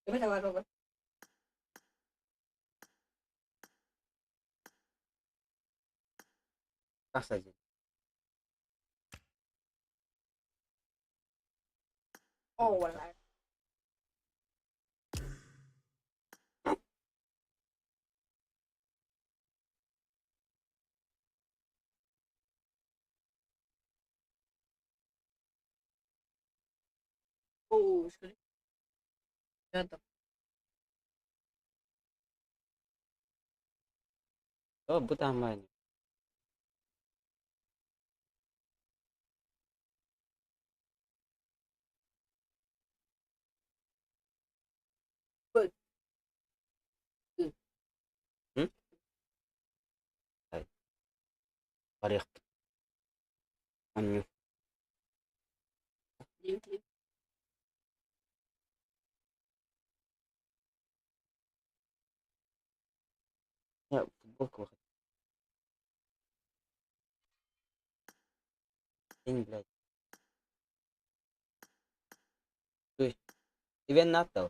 Coba sama Robert. Tas saja. Oh, wala. Oh, sorry. Ganto. Oh, buta man. But, Hmm? Ay, pareho. Ano? live. Ya, football ko. England. Uy, even not daw.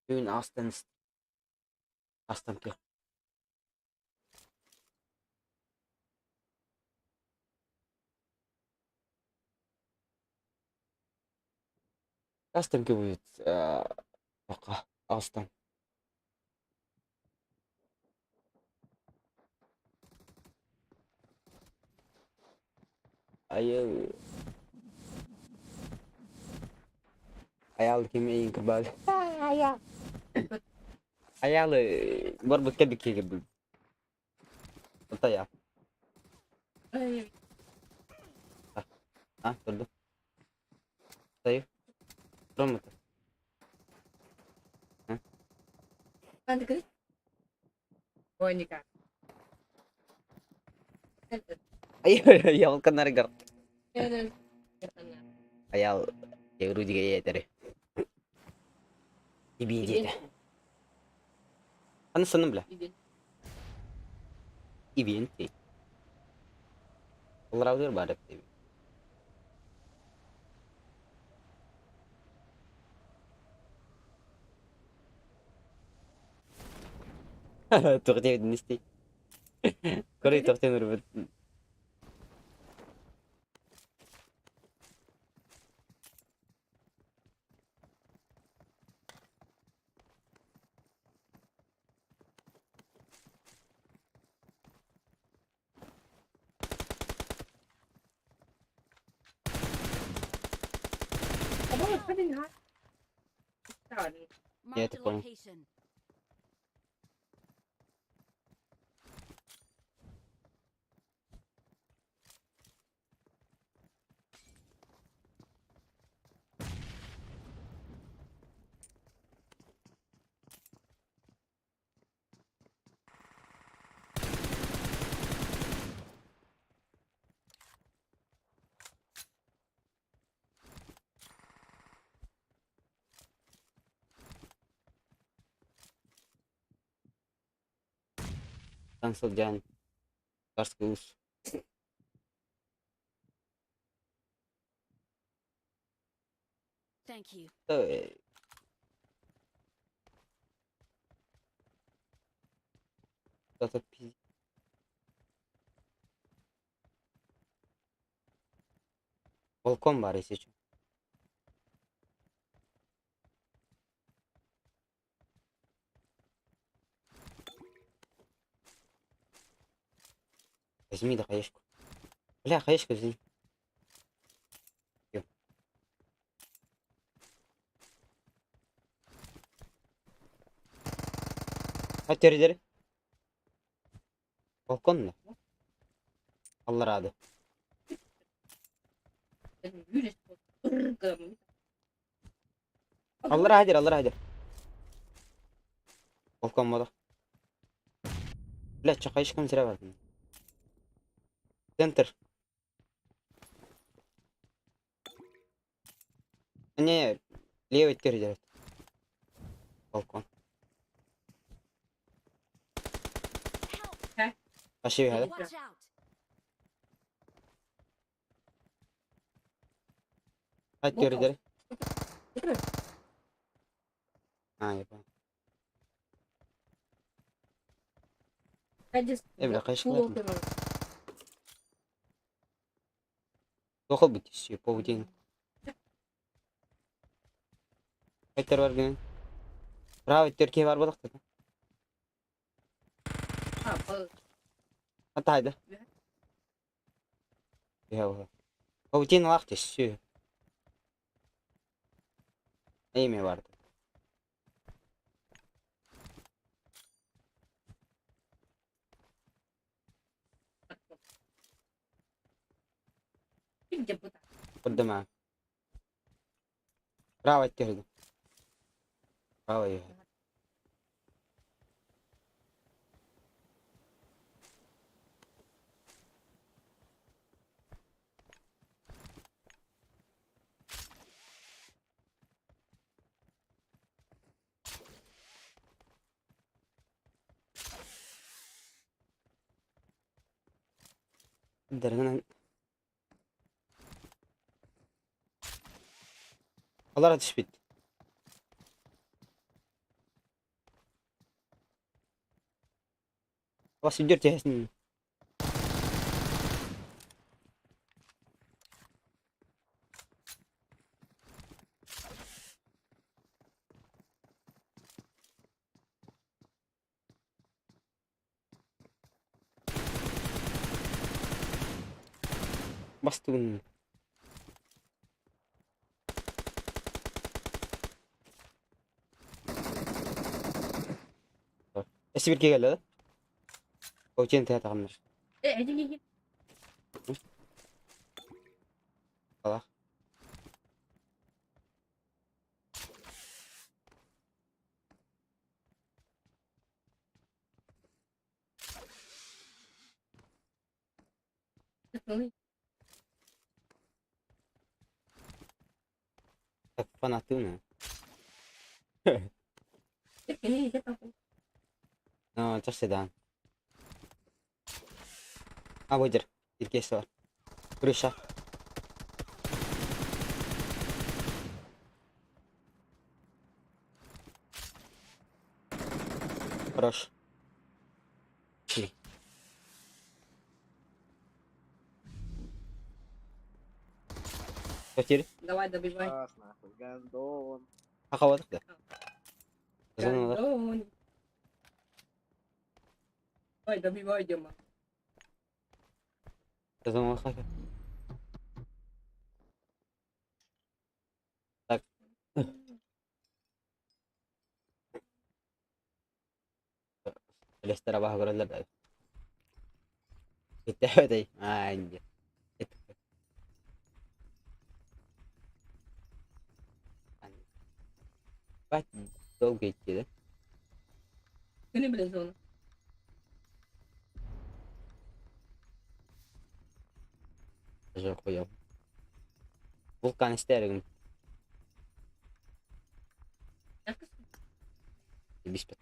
Yun, Aston ko. Aston ko with, baka, Aston. Ayaw. Ayaw kimi yung kabal. Ayaw. Ayaw, barbut ka dikhi kabal. Ito ya. Ay, Ha? Todo. Sa'yo. Promo to. Ha? paano ka? Oh, hindi ka. Ayaw ka na rigar. Kaya na. Ayaw. Ayaw Rudy kaya ito rin. Ibigay ka. Ano sa nambla? Ibigay. All router badak. Tukti nisti. Kore tukti nurut. Aba, pa din ha? Sorry. Yeah, Marked ito a po. location. Cancel dyan. Cars goes. Thank you. Ito eh. Ito P. Volcom bari seçiyorum. Возьми да хаешку. Бля, хаешку взяли. Yok. Hadi ileri. Balkon ne? Allah razı. Yürü. Irgım. Allah razı. Allah razı. Balkon moda. Bля, çaka haешкам зря verdim. Center. Не, левый теперь делает. Балкон. Пошли, هذا. Watch out! هاي теперь делай. Смотри, Я понял. Эдис, бля, конечно, фул ладно. опера. Плохо быть все паутина. Хайтер var gene. Bravo, Türkiye var balık dedi. А, по- Hatta haydi. Ya. Pavutino vakti şu. İyi mi vardı? Где бы так? Burada mı? Bravo Türkiye. Bravo ya. Derinen. Allah ateş bitti. Bas gidiyor tehesin. Bastı bunu. Esbir ki geldi. Pavutino tehe takılmış. هدي Allah. Fan attı mı? No, çok sedan. Ha bu cer. Türkiye'si var. Kuruşa. Хорош. Шли. Потерь. Давай, добивай. Ах, нахуй, гандон. Хахаватык да. Зоналар. Гандон. Давай, добивай, Дема. Зоналар хака. Так. Лестер абah görürler de. Gitti evet. Anca. Bak dol geçti. Seni bile sonra. Уже хуёв. Vulkan isterim. Yakışsın. Bispet.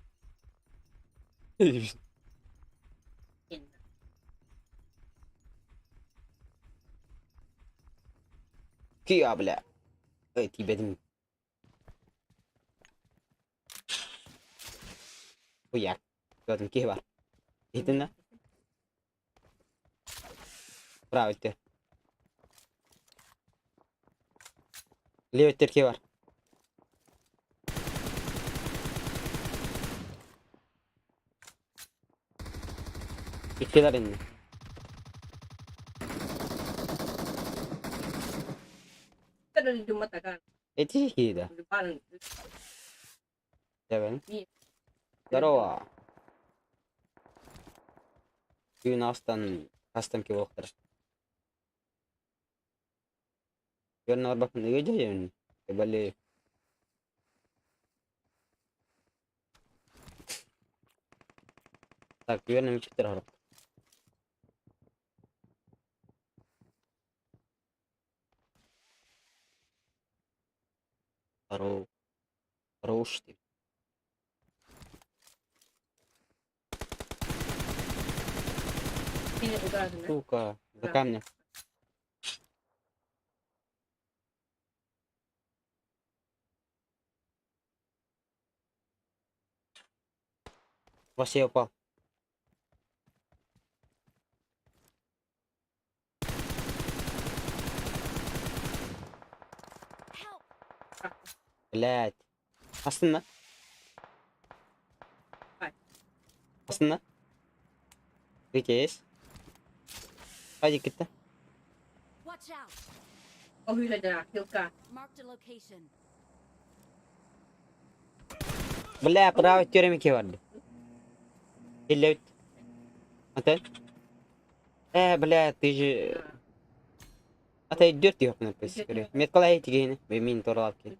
Kendine. Kia bля. Эй, ты бедный. Хуяк. Gördüm ki var. Gittin lan. Bravo etti. Leo Türkiye var. Bittiler indi. Kita udah cuma tekan. Eti hida. Depan. Seven. Iya. Здорово. Gün astan custom ki vaktar. Görün var bakın ne gece yani. Böyle tak güvenim çıktı harap. Хорош. Хорош ты. Beni uğradın ha. Сука. За камня. Вообще упал. Блядь. Астына. Ай. Астына. Есть. Hadi gitti. Watch out. O hüyleden ha. Yılka. Marked a location. Бля, право теремики vardı. Или... Ата? Бля, ты же... Ата идет yok написано. Идёт yok. Met kolay тигейни. Бемин торалки.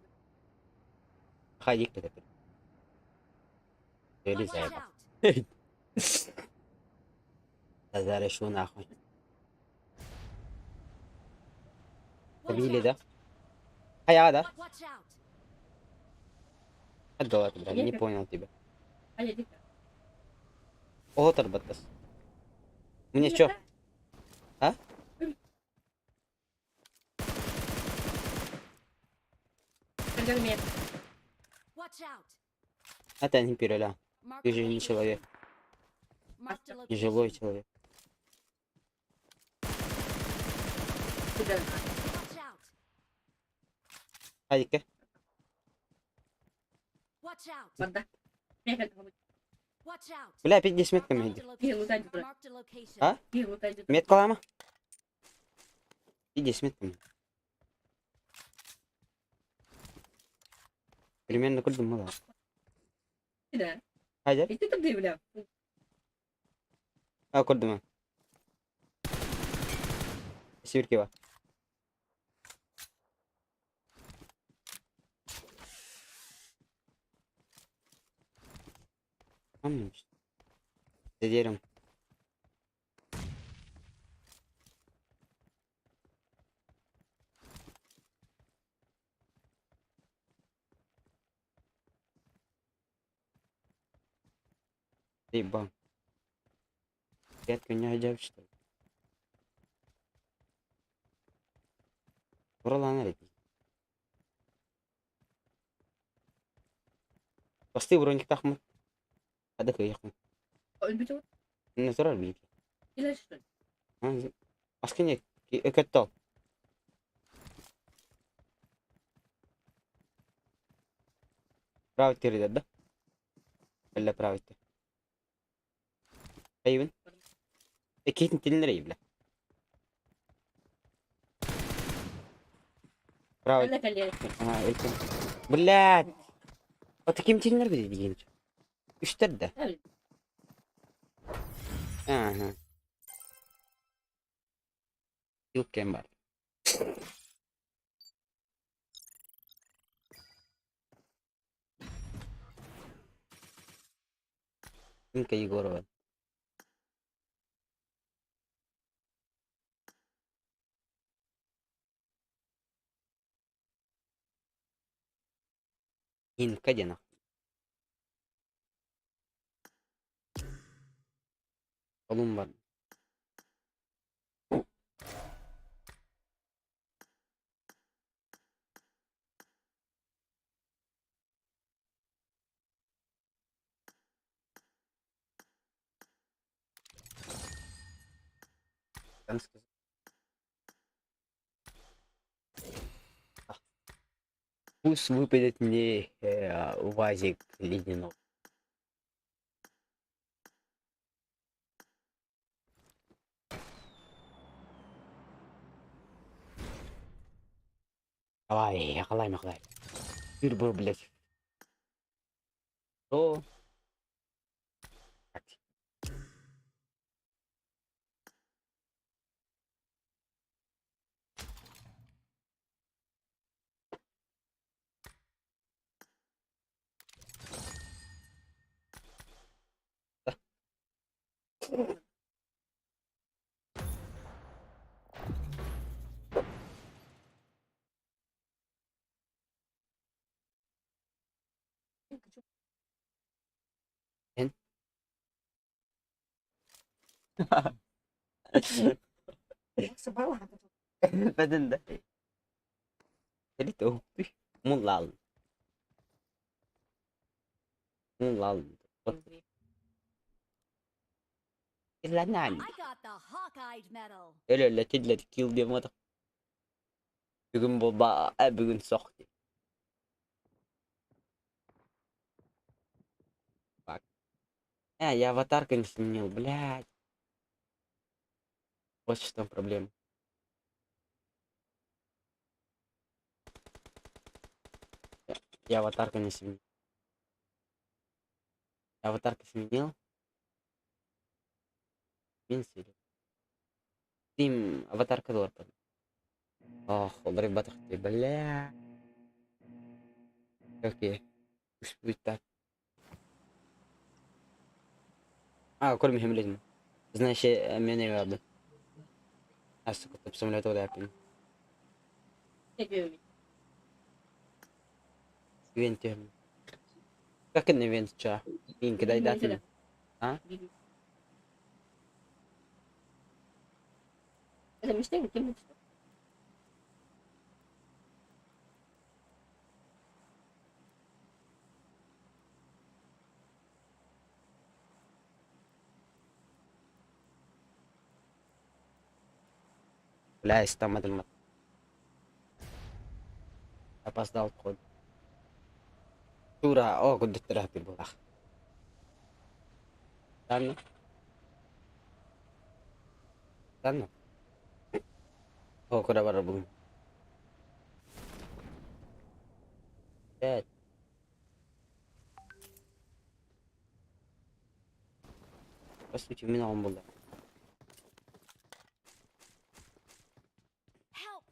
Hadi gitti. Öyle Watch zaybak. out. Тазаре шо нахуй. Watch Побили, out. да? Да? Watch out. Отдала тебя, не Нет. понял тебя. Hadi dikkat. Отор батас. Мне чё? А? Когда мне Watch out. Это не пироля. Marked Ты a же не location. человек. Marked a Не живой location. человек. güzel. Watch out. Hadi Watch out. Banda. Ne kadar komik. Watch out. Бля, 50 метками Marked иди. a Bir location. yıldan bırak. Marked a location. А? Bir yıldan bırak. Метку лама? Иди с метками. Примерно куда мало. Bir de. Hadi. İşte de bile. Kurdum ben. Sivir var. Tamam işte. Dediyorum. Ебам. Детка не одев, что ли? Buralar nereye? Pasti bronjik takma. Ada kayak mı? Ölmüş olur. Ne sorar bir? İlaçlı. Askınya kötü ol. Pravi tiri da. Eller pravi. Ayvın. Kesin tinlere yibla. Pravi. Öyle kalıyor. Elkin. Блядь. O kim tinler bizi diyeyim. Üçte de. Evet. Aha. Yok var. Inka Yegorova. Inka dena. Oğlum var. Там сказал. Пусть выпадет мне УАЗик ледяной. Давай, якалай. Yürü bu блядь. О. Sebawah atau Badan dah. Jadi tuh, mulal, mulal. Ilanan. I got the Hawkeye medal. Öyle tilla kill diye moda. Bugün baba, bugün soktu. Bak. Я аватарка не сменил, блядь. Вот что там проблема. Я аватарку не сменил. Я аватарку сменил. Сменил. Тим, аватарка дорпан. Ох, ударив батарки, бля. Окей. Пусть будет так. كل مهم لازم. Знаешь, меня не рады. كنت بسمع له لكن ne diyor? event يهم. لكن event شا. مين كده يداتنا. ها؟ Demiştin kim demişti? لا استمد المط. Опоздал вход. Тура, كنت ترهب بالأخ. استنى. استنى. كده برا بقول. بس انت مين عم بالله. Help!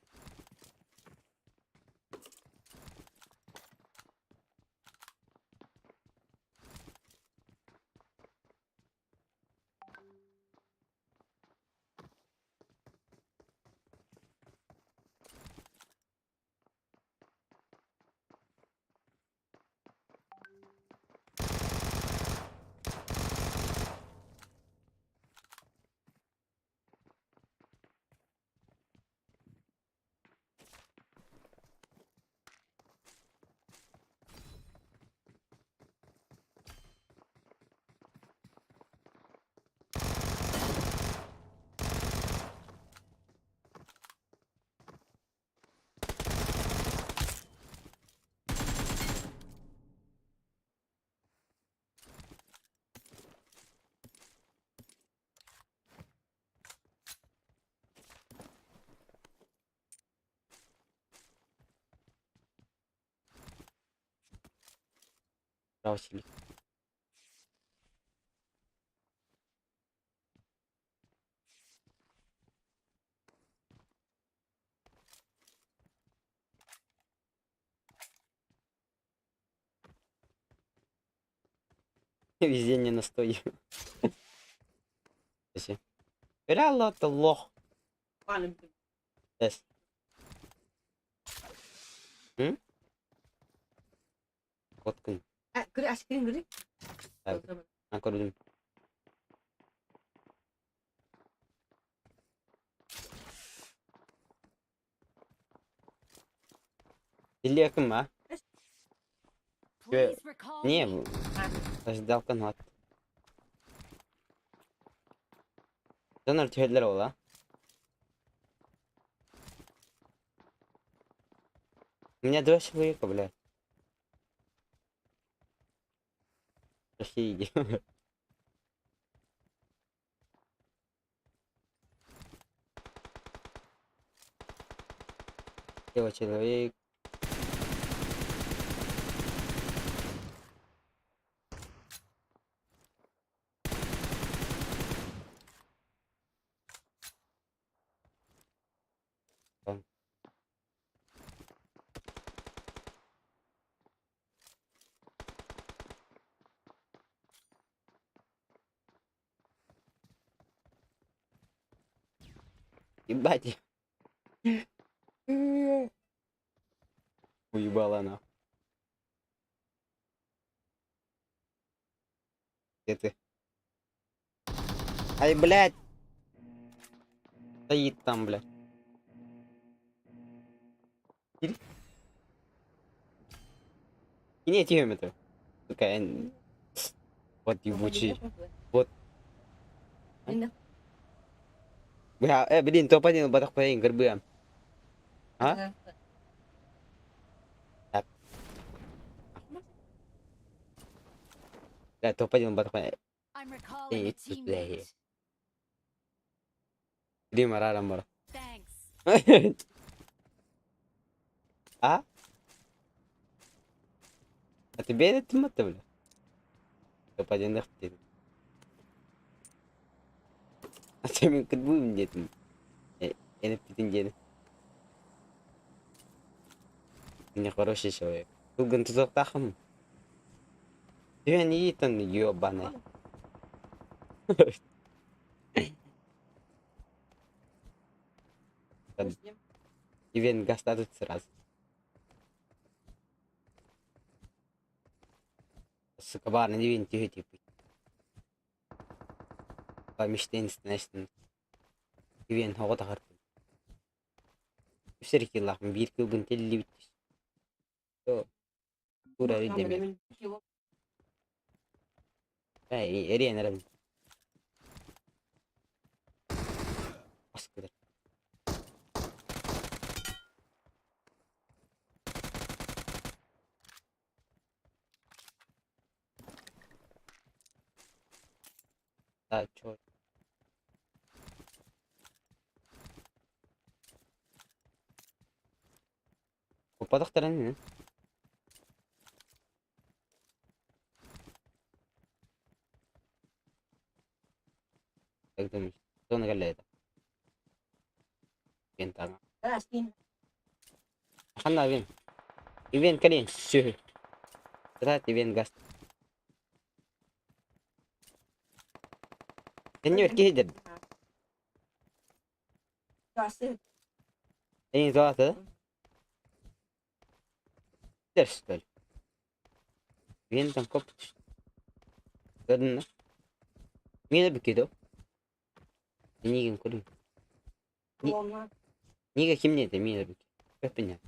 Раусили. Везение на 100. Реально это лох. Malum. Yes. Kotkun. Gri aşkın gri. Evet. Aku dulu. Dili yakın mı? Please recall Niye me. bu? Ждал канат. Донор түйелер ола. У меня 2 человека, блядь. Россия иди. Его человек. Ебать. Уебала она. Где ты? Ай, блядь. Стоит там, блядь. И не тиометр. Такая... Вот ебучий. Вот. Бля, блин, топ-1 батахпаин, горбы. А? Так. Бля, топ-1 батахпаин. I'm recalling a It's today. teammate. Дима, рара, мора. Thanks. А? А тебе это мата, бля? Топ-1 нахуй. А ты мне как будем нет? Я на пятидень. Не хороший человек. Туган ты захтахом. Ты не там ёбаный. Ивен гастадут сразу. Сука, бар, не вин тихо типа. Помещение снэшн. Ивен хого тахар. Всерки лахм бир күбүн телли бит. То. Тура идеме. Эй, эрен эрен. Аскыдар. Да, чё? Упадах таран. Как думаешь, кто нагаляет? Пентага. Ханна вин. Ивен калин. Сю. Трат ивен гаст. Сеньор кидер. Эйн зоата. Дерс төл. Ивен там коп. Гадна. Мина бикидо. Нигин кулин. Нига химне это мина бик. Как понять?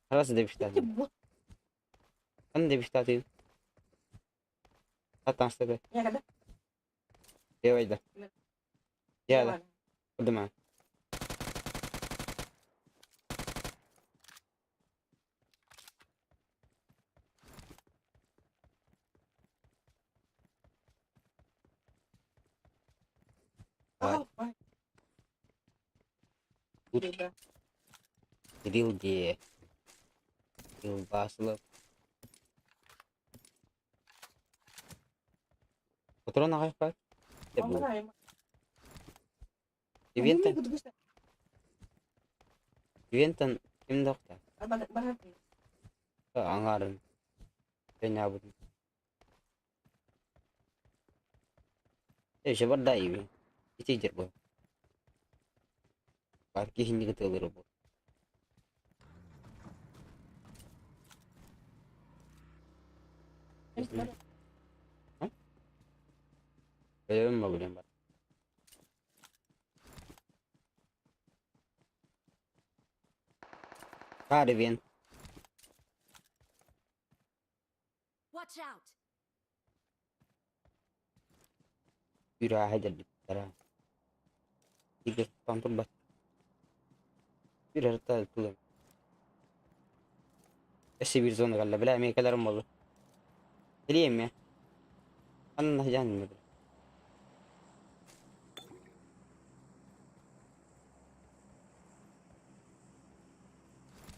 Раз девиштат. Ан девиштат. Атан себе. Девайда. Яда. Кудама. Рилде. Рилбаслов. Патрон агайфа. Ивентан ким докта. Аңарын. Пеня будын. Еще барда иви. Итидер бу. Парки хинди гытылыр бу. Белем могулем бар. Бар ивент. Watch out. Yürü hadi bir tara. Tiga pantun bas. Bir harita tuh. Eski bir zona galla. Bela me kadar malı. Geleyim ya. Anla canım.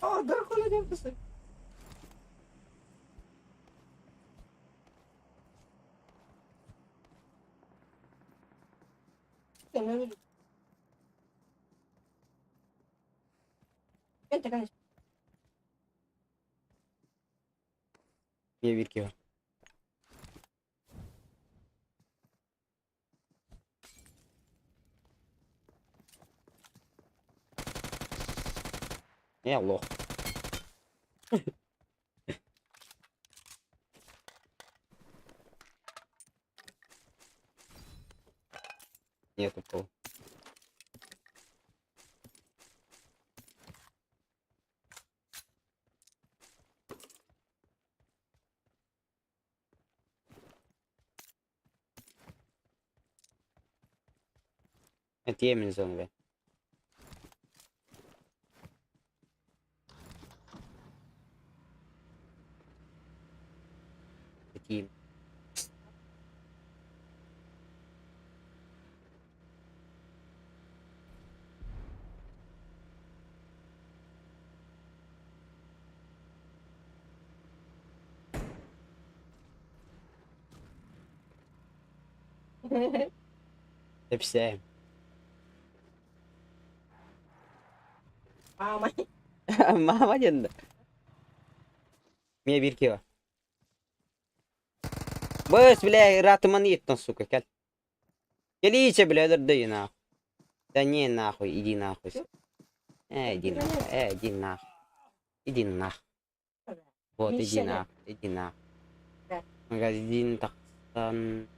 Aa, Dracola yapmışsın. Tamam. Ben tekrar Niye bir ki var? Ya Allah. Нету пол. Это Емин зон be. Такие. Hepsi. Mama. Mama yanında. Мне бирки. Быс, бля, ратманит, сука, кел. Келите, бля, да нахуй. Да не нахуй, иди нахуй. Иди нахуй, иди нахуй. Иди нахуй. Вот, иди нахуй, иди нахуй. Магазин таксан.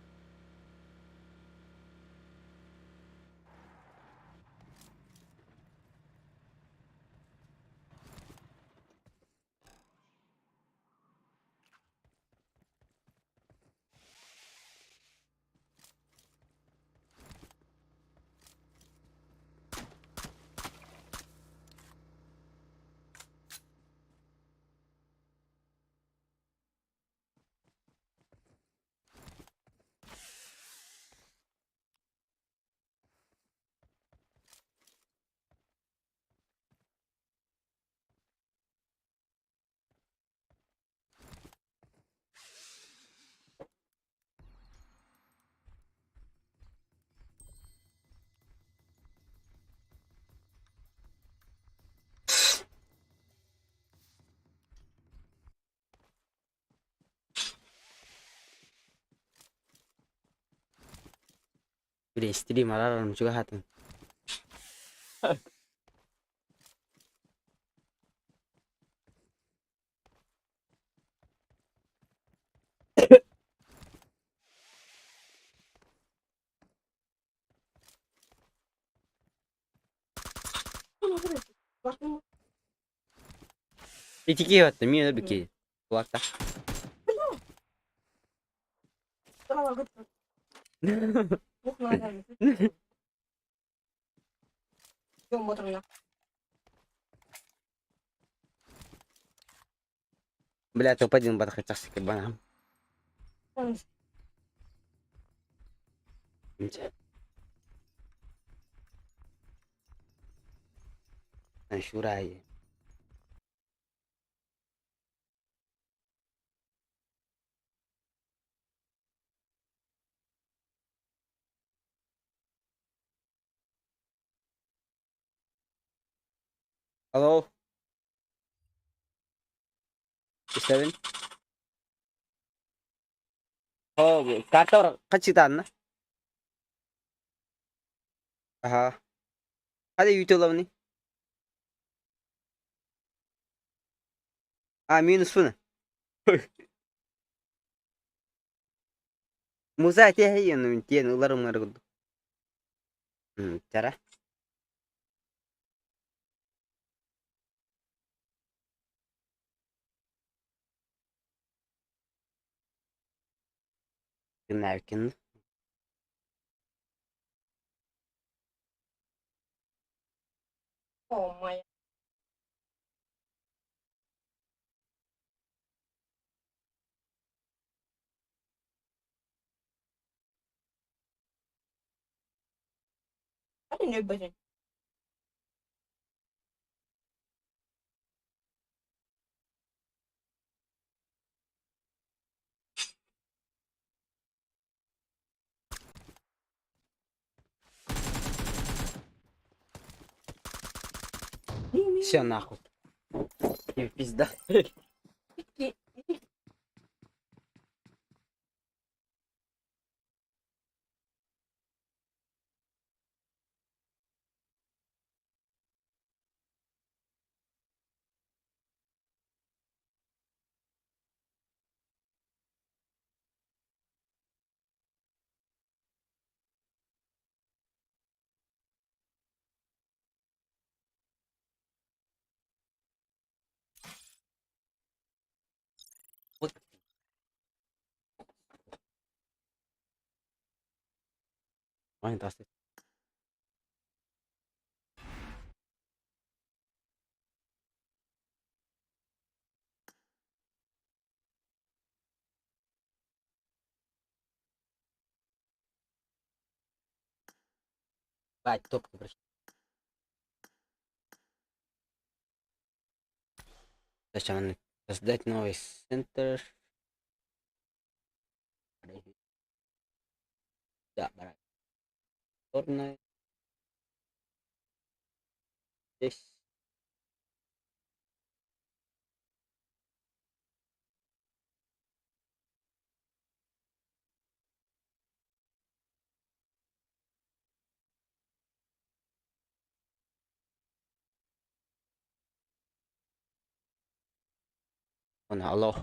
Bля, стрим, арарам, чего хатан. İtiki attı, mi bir ki. Kulakta. Tamam, götür. Yok, nereden? Yok, motoruna. Бля, топ-1 подхотяшки кабана. Tamam. شو رايك؟ Hello? 7? Oh, karta kaç tane? Aha. Hadi YouTube'la mı? Ah, minus ne? Musa te hay yan tiyan ularım var gudu. Cara. Günlerkin. Oh my. Hadi ne bacın? Все нахуй. И пизда. Main taas. Бать, топку пришли. Зачем создать новый центр? Да, брать. Черная. Здесь. Он, алло.